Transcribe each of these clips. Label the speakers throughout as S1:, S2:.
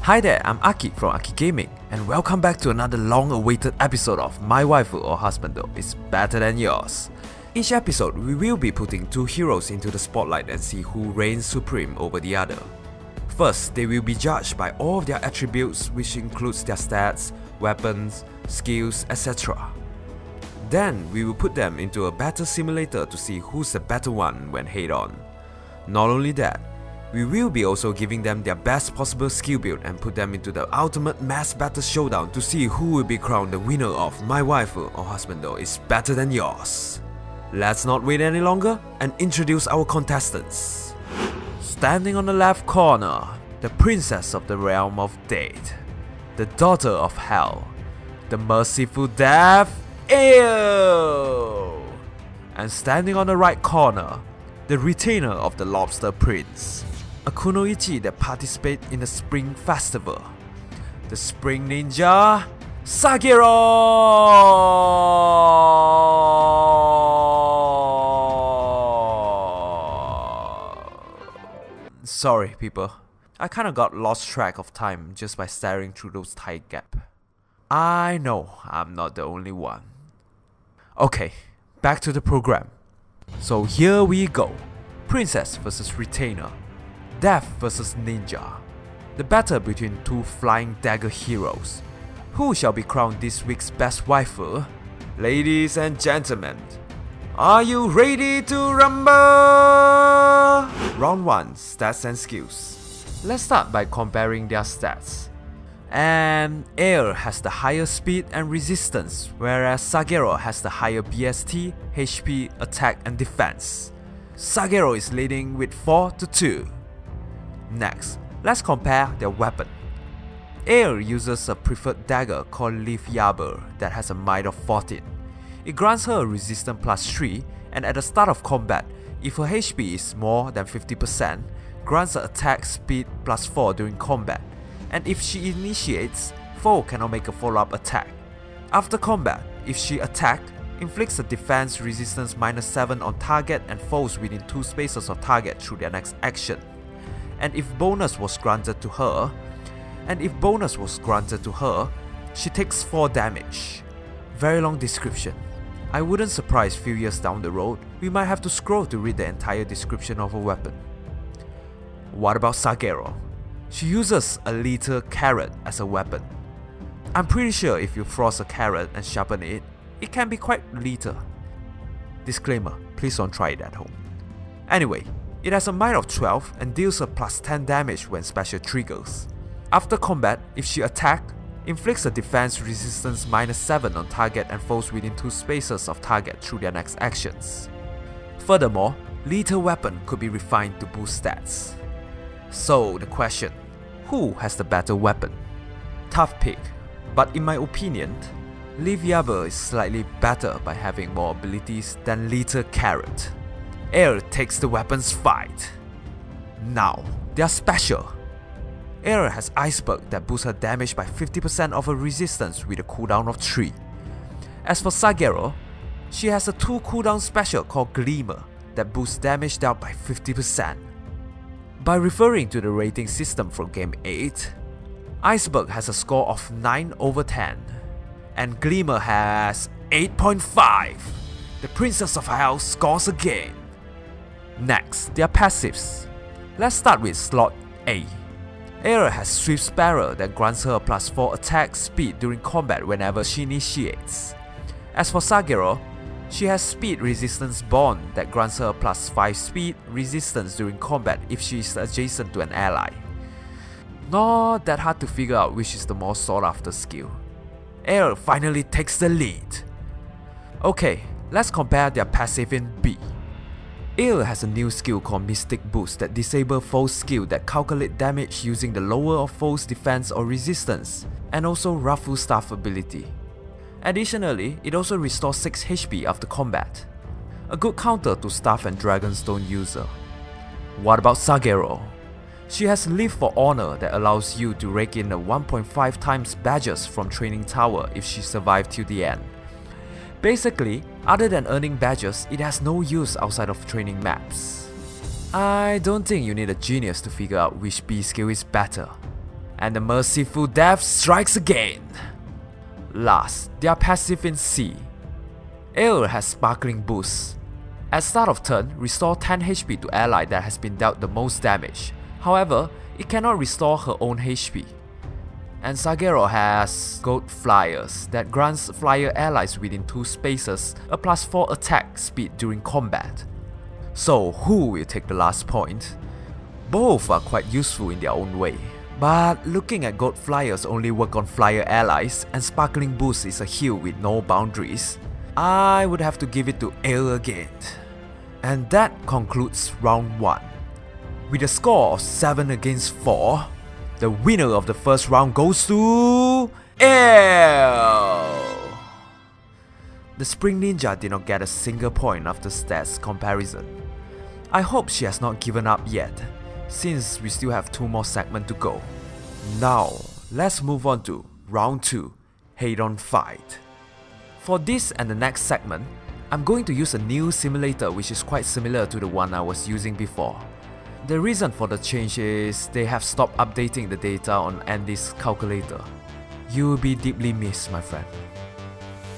S1: Hi there, I'm Aki from Aki Gaming, and welcome back to another long-awaited episode of My Waifu or Husbando is Better Than Yours. Each episode, we will be putting two heroes into the spotlight and see who reigns supreme over the other. First, they will be judged by all of their attributes, which includes their stats, weapons, skills, etc. Then, we will put them into a battle simulator to see who's the better one when head-on. Not only that, we will be also giving them their best possible skill build and put them into the ultimate mass battle showdown to see who will be crowned the winner of My Waifu or Husbando is Better Than Yours. Let's not wait any longer and introduce our contestants. Standing on the left corner, the princess of the realm of Death, the daughter of hell, the merciful death, Ew! And standing on the right corner, the retainer of the lobster prince, a kunoichi that participates in the spring festival, the spring ninja, S.Kagero! Sorry people, I kinda got lost track of time just by staring through those tight gaps. I know I'm not the only one. Okay, back to the program. So here we go. Princess vs Retainer, Death vs Ninja. The battle between two flying dagger heroes. Who shall be crowned this week's best waifu? Ladies and gentlemen, are you ready to rumble? Round 1, stats and skills. Let's start by comparing their stats. And Air has the higher speed and resistance, whereas S.Kagero has the higher BST, HP, attack and defense. S.Kagero is leading with 4-2. Next, let's compare their weapon. Air uses a preferred dagger called Leaf Yabber that has a might of 14. It grants her a resistance plus 3, and at the start of combat, if her HP is more than 50%, grants her attack speed plus 4 during combat. And if she initiates, foe cannot make a follow-up attack. After combat, if she attacks, inflicts a defense resistance -7 on target and foes within 2 spaces of target through their next action. And if bonus was granted to her, she takes 4 damage. Very long description. I wouldn't surprise few years down the road, we might have to scroll to read the entire description of a weapon. What about S.Kagero? She uses a lethal carrot as a weapon. I'm pretty sure if you frost a carrot and sharpen it, it can be quite lethal. Disclaimer, please don't try it at home. Anyway, it has a might of 12 and deals a plus 10 damage when special triggers. After combat, if she attacks, inflicts a defense resistance -7 on target and foes within 2 spaces of target through their next actions. Furthermore, lethal weapon could be refined to boost stats. So the question, who has the better weapon? Tough pick, but in my opinion, Leaf Yabber is slightly better by having more abilities than Lethal Carrot. Air takes the weapons fight. Now, they are special. Air has Iceberg that boosts her damage by 50% of her resistance with a cooldown of 3. As for S.Kagero, she has a 2 cooldown special called Glimmer that boosts damage down by 50%. By referring to the rating system from Game 8, Iceberg has a score of 9/10, and Glimmer has 8.5. The Princess of Hell scores again. Next, their passives. Let's start with slot A. Air has Swift Sparrow that grants her a plus 4 attack speed during combat whenever she initiates. As for S.Kagero, she has Speed Resistance Bond that grants her a plus 5 speed resistance during combat if she is adjacent to an ally. Not that hard to figure out which is the more sought after skill. Air finally takes the lead. Okay, let's compare their passive in B. Air has a new skill called Mystic Boost that disables foe's skill that calculate damage using the lower of foe's defense or resistance, and also Ruffle Staff ability. Additionally, it also restores 6 HP after combat. A good counter to Staff and Dragonstone user. What about S.Kagero? She has Live for Honor that allows you to rake in a 1.5 times badges from Training Tower if she survives till the end. Basically, other than earning badges, it has no use outside of training maps. I don't think you need a genius to figure out which B skill is better. And the merciful death strikes again. Last, their passive in C. Ale has Sparkling Boost. At start of turn, restore 10 HP to ally that has been dealt the most damage. However, it cannot restore her own HP. And S.Kagero has Goat Flyers that grants flyer allies within 2 spaces a +4 attack speed during combat. So who will take the last point? Both are quite useful in their own way. But looking at Goat Flyers only work on flyer allies and Sparkling Boost is a heal with no boundaries, I would have to give it to Ale again. And that concludes round 1. With a score of 7 against 4, the winner of the first round goes to Ale! The Spring Ninja did not get a single point after stats comparison. I hope she has not given up yet, since we still have 2 more segments to go. Now, let's move on to round 2, Head-on Fight. For this and the next segment, I'm going to use a new simulator which is quite similar to the one I was using before. The reason for the change is they have stopped updating the data on Andy's calculator. You will be deeply missed, my friend.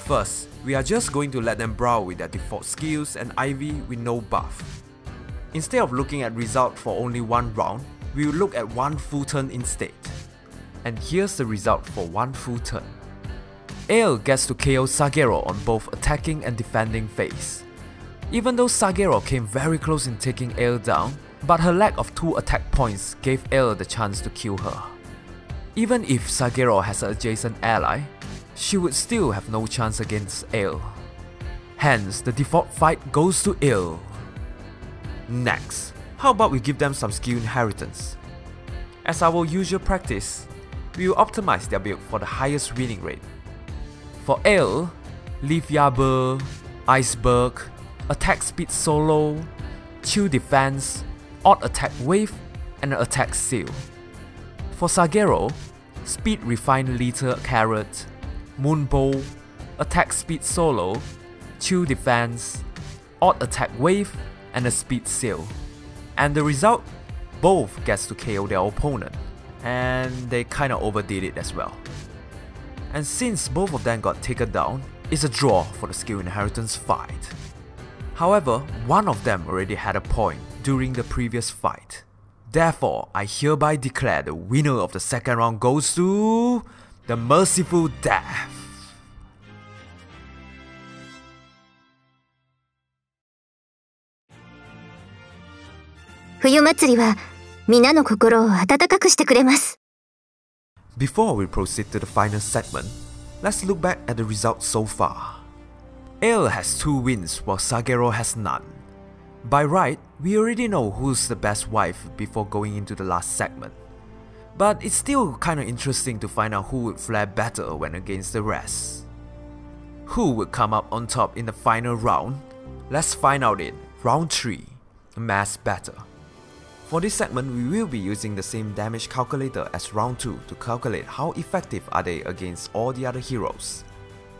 S1: First, we are just going to let them brawl with their default skills and Ivy with no buff. Instead of looking at result for only 1 round, we will look at 1 full turn instead. And here's the result for 1 full turn. Ale gets to KO S.Kagero on both attacking and defending phase. Even though S.Kagero came very close in taking Ale down, but her lack of 2 attack points gave Ale the chance to kill her. Even if S.Kagero has an adjacent ally, she would still have no chance against Ale. Hence, the default fight goes to Ale. Next, how about we give them some skill inheritance? As our usual practice, we will optimize their build for the highest winning rate. For Ale, Leaf Yabber, Iceberg, Attack Speed Solo, Chill Defense, Odd Attack Wave, and an Attack Seal. For S.Kagero, Speed Refine Lethal Carrot, Moon Bow, Attack Speed Solo, Chill Defense, Odd Attack Wave, and a Speed Seal. And the result? Both gets to KO their opponent, and they kinda overdid it as well. And since both of them got taken down, it's a draw for the skill inheritance fight. However, one of them already had a point during the previous fight. Therefore, I hereby declare the winner of the second round goes to the Merciful Death. Before we proceed to the final segment, let's look back at the results so far. Ale has 2 wins while S.Kagero has none. By right, we already know who's the best wife before going into the last segment. But it's still kinda interesting to find out who would fare better when against the rest. Who would come up on top in the final round? Let's find out in round 3, Mass Battle. For this segment, we will be using the same damage calculator as round 2 to calculate how effective are they against all the other heroes.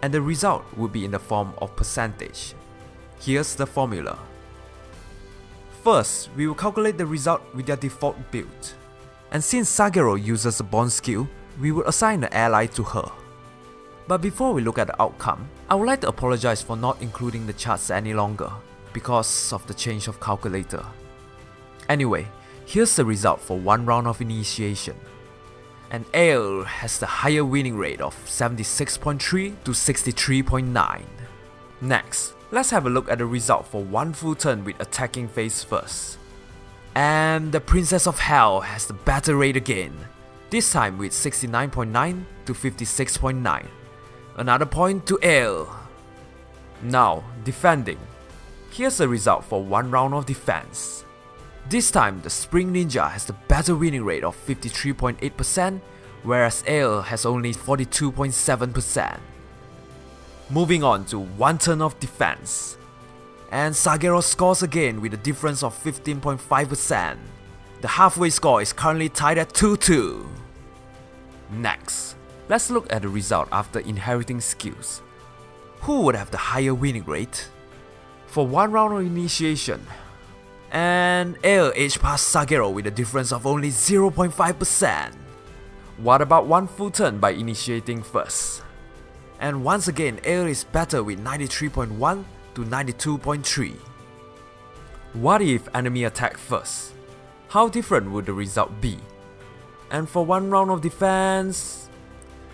S1: And the result will be in the form of percentage. Here's the formula. First, we will calculate the result with their default build. And since S.Kagero uses a bond skill, we will assign the ally to her. But before we look at the outcome, I would like to apologize for not including the charts any longer because of the change of calculator. Anyway, here's the result for 1 round of initiation. And Ale has the higher winning rate of 76.3 to 63.9. Next, let's have a look at the result for 1 full turn with attacking phase first. And the Princess of Hell has the better rate again, this time with 69.9 to 56.9. Another point to Ale. Now, defending. Here's the result for 1 round of defense. This time, the Spring Ninja has the better winning rate of 53.8%, whereas Ale has only 42.7%. Moving on to 1 turn of defense. And S.Kagero scores again with a difference of 15.5%. The halfway score is currently tied at 2-2. Next, let's look at the result after inheriting skills. Who would have the higher winning rate? For 1 round of initiation, and Ale edged past S.Kagero with a difference of only 0.5%. What about one full turn by initiating first? And once again, air is better with 93.1 to 92.3. What if enemy attack first? How different would the result be? And for one round of defense,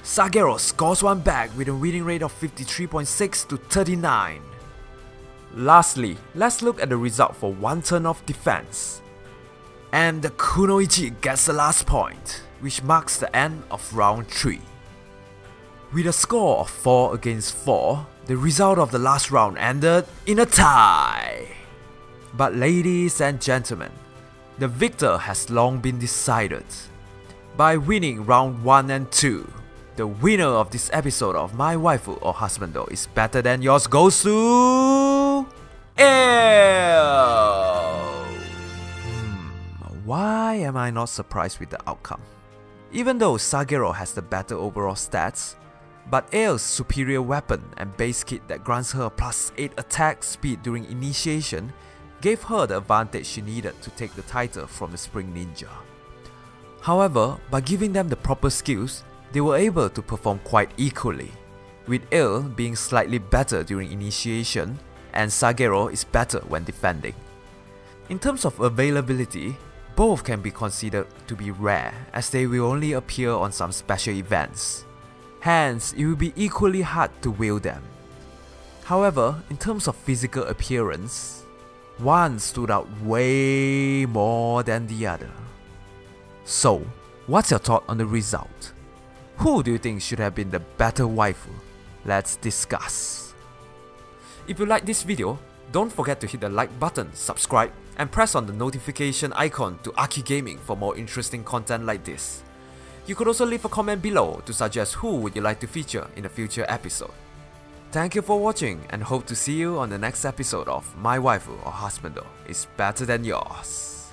S1: S.Kagero scores one back with a winning rate of 53.6 to 39. Lastly, let's look at the result for one turn of defense. And the Kunoichi gets the last point, which marks the end of round 3. With a score of 4 against 4, the result of the last round ended in a tie. But ladies and gentlemen, the victor has long been decided. By winning round 1 and 2, the winner of this episode of My Waifu or Husbando is better than yours goes to... Why am I not surprised with the outcome? Even though S.Kagero has the better overall stats, but Ael's superior weapon and base kit that grants her a +8 attack speed during initiation gave her the advantage she needed to take the title from the Spring Ninja. However, by giving them the proper skills, they were able to perform quite equally, with Ael being slightly better during initiation and S.Kagero is better when defending. In terms of availability, both can be considered to be rare as they will only appear on some special events. Hence, it will be equally hard to wield them. However, in terms of physical appearance, one stood out way more than the other. So, what's your thought on the result? Who do you think should have been the better waifu? Let's discuss. If you like this video, don't forget to hit the like button, subscribe, and press on the notification icon to Aki Gaming for more interesting content like this. You could also leave a comment below to suggest who would you like to feature in a future episode. Thank you for watching and hope to see you on the next episode of My Waifu or Husbando is better than yours.